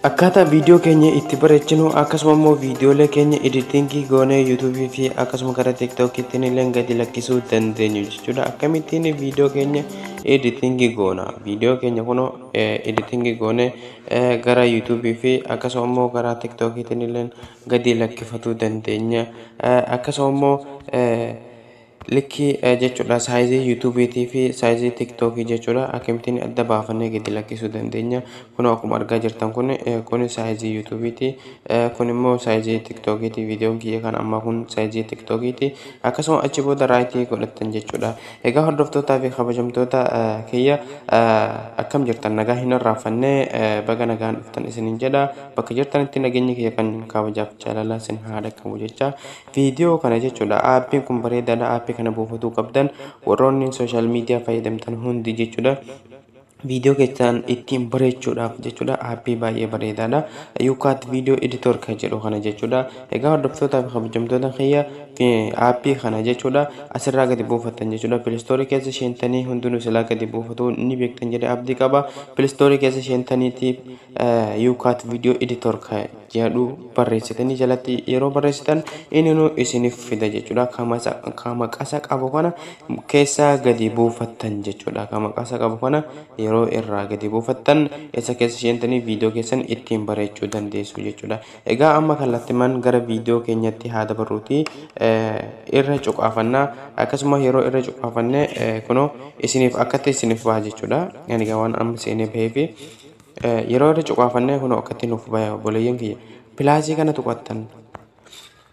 Akkaataa viidiyoo keenya itti bareechinu akkasuma immoo viidiyoolee keenya editingii goonee YouTube fi akkasuma gara TikTok ittiin illee gadi lakkisuu dandeenyu jechuudha. Akkamittiin viidiyoo keenya editingii goona? Viidiyoo keenya kun editingii goonee gara YouTube fi akkasuma immoo gara TikTok ittiin illee gadi lakkifachuu dandeenya. Akkasuma immoo likki jechuudha saayizii YouTube fi saayizii TikTok jechuudha. Akkamittiin adda baafannee gadi lakkisuu dandeenya? Kun akkuma argaa jirtan kun saayizii YouTube ti, kun immoo saayizii TikTok ti. Viidiyoon kiyya kan amma kun saayizii TikTok ti. Akkasuma achi booda raayitii godhattan jechuudha. Egaa hordoftootaa fi kabajamtoota kiyya akkam jirtan? Nagaa hin irraanfanne baga nagaan dhuftan isiniin jedha. Bakka jirtanitti nageenyi kiyya kan kabajaaf jaalala isin haa dhaqqabu jecha. Viidiyoo kana jechuudha aappiin kun bareedaadha. Aappii kana buufatuu qabdan warroonni sooshaal miidiyaa fayyadamtan hundi jechuudha. Viidiyoo keessan ittiin bareechuudhaaf jechuudha aappii baay'ee bareedaadha. Yuukaat viidiyoo editor kan jedhu kana jechuudha. Egaa hordoftootaa fi kabajamtoota kiyya aappii kana jechuudha asirraa gadi buufattan jechuudha. Pileestoorii keessa seentanii hundinuu silaa gadi buufatuu ni beektan jedhee abdii qaba. Pileestoorii keessa seentaniitiif yuukaat viidiyoo editor kan jedhu barreessitanii jalatti yeroo barreessitan inni isiniif fida jechuudha. Kama qasa qabu kana keessaa gadi buufattan jechuudha. Kama qasa qabu kana yeroo irraa gadi buufattan isa keessa seentanii viidiyoo keessan ittiin bareechuu dandeessu jechuudha. Egaa amma kallattimaan gara viidiyoo keenyatti haa dabarruuti. Irra cuqaafannaa akkasuma yeroo irra cuqaafanne kunoo isiniif akkatti isiniif baha jechuudha. Yani waan amma seenee bahee fi yeroo irra cuqaafanne kunoo akkatti nuuf baha obboleeyyan kiyya. Pilaasii kana tuqattan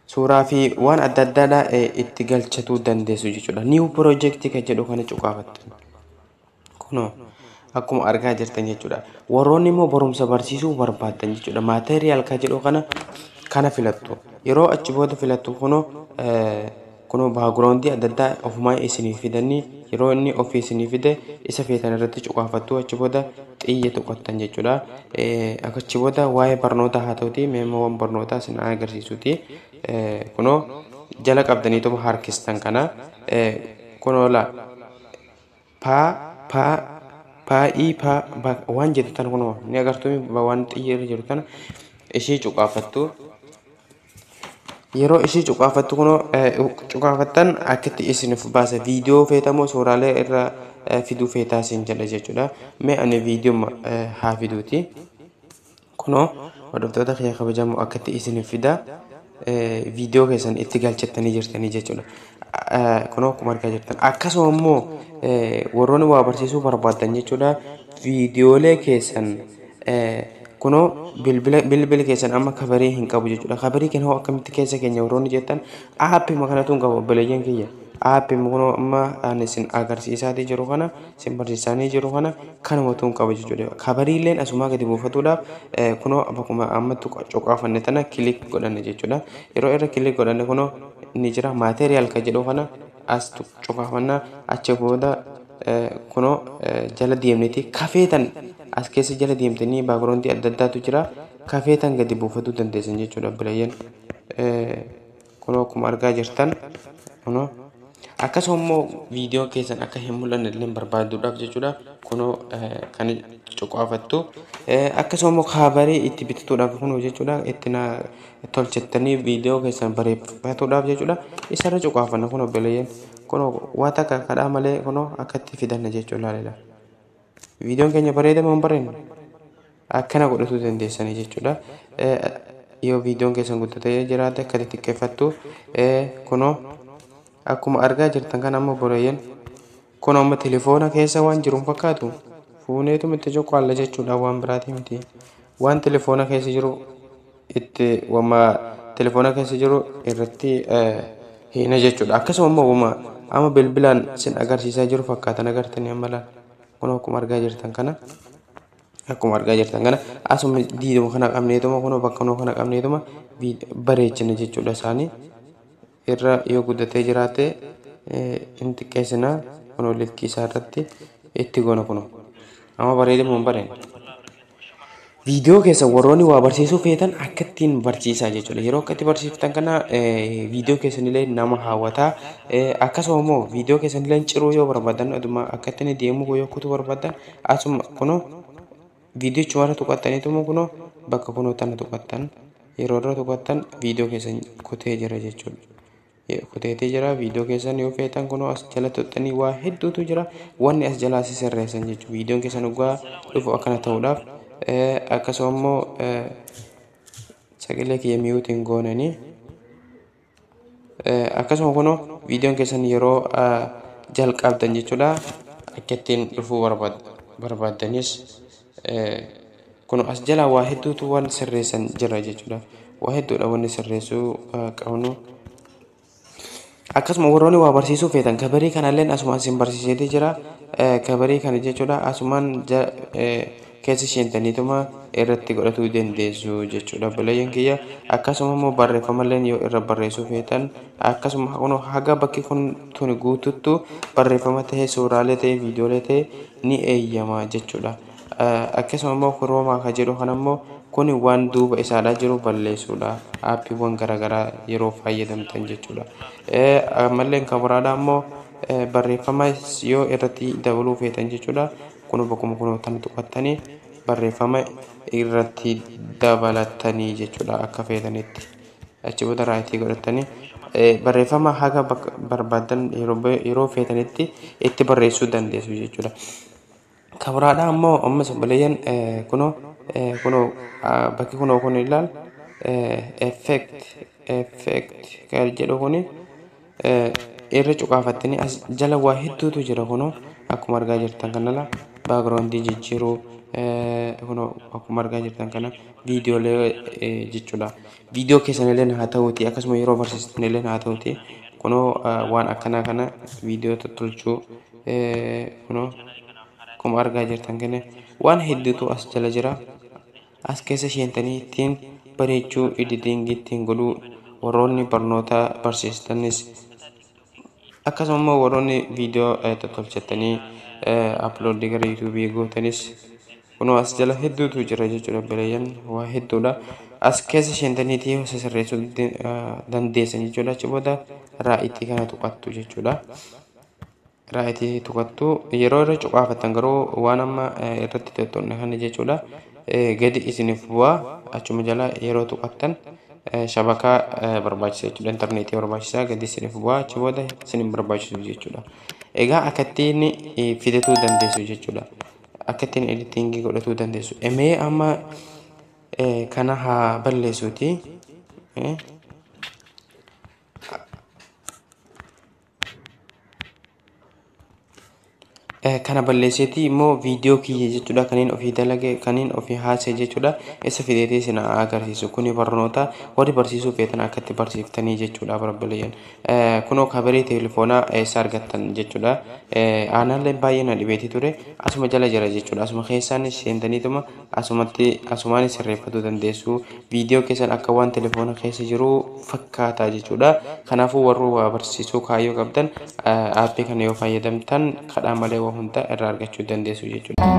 suuraa fi waan adda addaadhaa itti galchachuu dandeessu jechuudha. Niiw piroojeektii kan jedhu kana cuqaafattan kunoo akkuma argaa jirtan jechuudha. Warroonni immoo barumsa barsiisuu barbaadan jechuudha. Maateriyaal kan jedhu kana filattu. Yeroo achi booda filattu kunoo baagiraawundii adda addaa ofumaa isinii fidanii yeroo inni ofii isinii fide isa feetan irratti cuqaafattu achi booda xiyya tuqattan jechuudha. Achi booda waa'ee barnootaa haa ta'uti meemawwan barnootaa isin agarsiisuti. Kunoo jala qabdaniituma harkistan kana kunoo paa'ii waan jettan kunoo ni agartuu waan xiyya irra jiru kana ishii cuqaafattu. Yeroo ishii cuqaafattu kunoo cuqaafattan akkatti isiniif baasa. Viidiyoo feetamoo suuraalee irra fiduu feetaa isin jedha jechuudha. Mee ani viidiyoo haa fiduuti. Kunoo hordoftoota kiyya kabajamoo akkatti isiniif fida. Viidiyoo keessan itti galchattanii jirtanii jechuudha. Kunoo akkuma argaa jirtan. Akkasuma immoo warroonni waa barsiisuu barbaadan jechuudha. Viidiyoolee keessan kunoo bilbila keessan amma kabarii hin qabu jechuudha. Kabarii kennu akkamitti keessa keenya warroonni jettan aappii makanatu hin qabu obboleeyyan kiyya. Aappii kunoo amma ani isin agarsiisaatii jiru kana isin barsiisanii jiru kana kanumatu hin qabu jechuudha. Kabariileen asumaa gadi buufatuudhaaf kunoo bakkuma ammatti cuqaafanne tana kilik godhanne jechuudha. Yeroo irra kilik godhanne kunoo ni jira maateriyaal kan jedhu kana as cuqaafannaa achi booda kunoo jala deemneeti kafeetan as keessa jala deemtanii baagiraawundii adda addaatu jira. Kafeetan gadi buufatuu dandeessan jechuudha obboleeyyan. Kunoo akkuma argaa jirtan kunoo akkasuma immoo viidiyoo keessan akka hin mul'anne illee barbaaduudhaaf jechuudha. Kunoo kan cuqaafattu akkasuma immoo kaabarii itti bitatuudhaaf kunoo jechuudha itti tolchettanii viidiyoo keessan bareeffatuudhaaf jechuudha. Isarra cuqaafanna kunoo obboleeyyan kunoo waa takka kadhaa malee kunoo akkatti fidanna jechuudha laala. Viidiyoon keenya bareeda moo hin bareedne akkana godhachuu dandeessanii jechuudha. Yoo viidiyoon keessan guddatee jiraate akka xiqqeeffattu kunoo akkuma argaa jirtan kan amma obboleeyyan kunoo amma telefoona keessa waan jiru fakkaatu fuuneetu itti cuqaalla jechuudha waan biraatii miti. Waan telefoona keessa jiru itti wama telefoona keessa jiru irratti hiina jechuudha. Akkasuma immoo amma bilbilaan sin agarsiisaa jiru fakkaatan agartanii amma laala. Kunoo akkuma argaa jirtan kana asuma diiduma kana qabneetuma kunoo bakka kunoo kana qabneetuma bareechina jechuudha isaanii. Irra yoo guddatee jiraate hin xiqqeessinaa kunoo likkii isaa irratti itti goona kunoo amma bareedee moo hin bareedne. Viidiyoo keessa warroonni waa barsiisuu feetan akkattiin barsiisaa jechuudha. Yeroo akkatti barsiiftan kana viidiyoo keessanillee nama hawwataa. Akkasuma immoo viidiyoo keessanillee ciruu yoo barbaadan akkattiin deemuu yoo kutuu barbaadan asuma kunoo Video cuma tuqattanii tumu kuno bakka kuno tan tuqattan yeroo irra tuqattan video keessan kutee jira jechuudha. Kuteetee jira video keessan yoo feetan kuno as jala tuqxanii waa hedduutu jira wanni as jalaa sirreessan jechuudha. Videoon keessan dhugaa dhufu akkana ta'uudhaaf akkasuma immoo sagalee kiyya miyuutiin goonanii akkasuma kuno videoon keessan yeroo jalqabdan jechuudha akka ittiin dhufuu barbaaddanis kuno as jala waa hedduutu waan sirreessan jira jechuudha. Waa hedduudha wanni sirreessuu qabnu. Akkasuma warroonni waa barsiisuu feetan kabarii kanalleen asuma isin barsiiseeti jira. Kabarii kana jechuudha asumaan keessa sheentaniituma irratti godhatuu dandeessu jechuudha. Bilayyan kiyya akkasuma immoo barreeffamalleen yoo irra barreessuu feetan akkasuma kuno haga bakki kun tuni guututtu barreeffama ta'ee suuraalee ta'ee viidiyoolee ta'ee ni eeyyama jechuudha. Akkasuma immoo kuroomaa ka jedhu kanammoo kuni waan duuba isaadhaa jiru balleessuudha. Aappiiwwan garaagaraa yeroo fayyadamtan jechuudha. Ammalleen kan biraadhaa immoo barreeffama yoo irratti dabaluu feetan jechuudha. Kun bakkuma kun tan tuqattanii barreeffama irratti dabalatanii jechuudha akka feetanitti. Achi booda raayitii godhatanii barreeffama haga barbaadan yeroo feetanitti itti barreessuu dandeessu jechuudha. Kabiraadhaa immoo ammas bilayyan kuno bakki kuno kun ilaal effect kan jedhu kuni irra cuqaafattanii as jala waa hedduutu jira kuno akkuma argaa jirtan kanala background jijjiiruu kuno akkuma argaa jirtan kana viidiyoolee jechuudha. Viidiyoo keessanillee haa ta'uuti akkasuma yeroo barsiisanillee haa ta'uuti kuno waan akkana kana viidiyoo tolchuu kuno akkuma argaa jirtan kana waan hedduutu as jala jira. As keessa sheentanii ittiin bareechuu editingii ittiin godhuu warroonni barnoota barsiistanis akkasuma immoo warroonni viidiyoo tolchatanii upload gara YouTube gootanis kuno as jala hedduutu jira jechuudha. Bilayyan waa hedduudha. As keessa sheentaniitii sirreessuu dandeessan jechuudha. Achi booda raayitii kana tuqattu jechuudha. Raayitii tuqattu yeroo irra cuqaafattan garuu waan amma irratti tottolne kana jechuudha. Gadi isiniif bu'aa achuma jala yeroo tuqattan shabakaa barbaachisa jechuudha. Intarneetii barbaachisaa gadi isiniif bu'aa achi booda isin barbaachisu jechuudha. Egaa akka ittiin fidatuu dandeessu jechuudha. Akka ittiin editingii godhatuu dandeessu. Mee amma kana haa balleessuuti. Kana balleesseeti immoo viidiyoo kiyya jechuudha kaniin ofii dalage kaniin ofii haasa'e jechuudha. Isa fideetee isin agarsiisu kuni barnoota warri barsiisuu feetan akka itti barsiiftanii jechuudha barbaaddan. Kunoo kabarii telefoonaa eessa argattan jechuudha. Aanaallee baay'ee na dhibeeti ture asuma jala jira jechuudha. Asuma keessaan seentaniituma asumaan sirreeffachuu dandeessu. Viidiyoo keessan akka waan telefoona keessa jiru fakkaata jechuudha. Kanaafuu warri barsiisuu kaayyoo qabdan aappii kana yoo fayyadamtan kadhaa malee hunda irraa argachuu dandeessu jechuudha.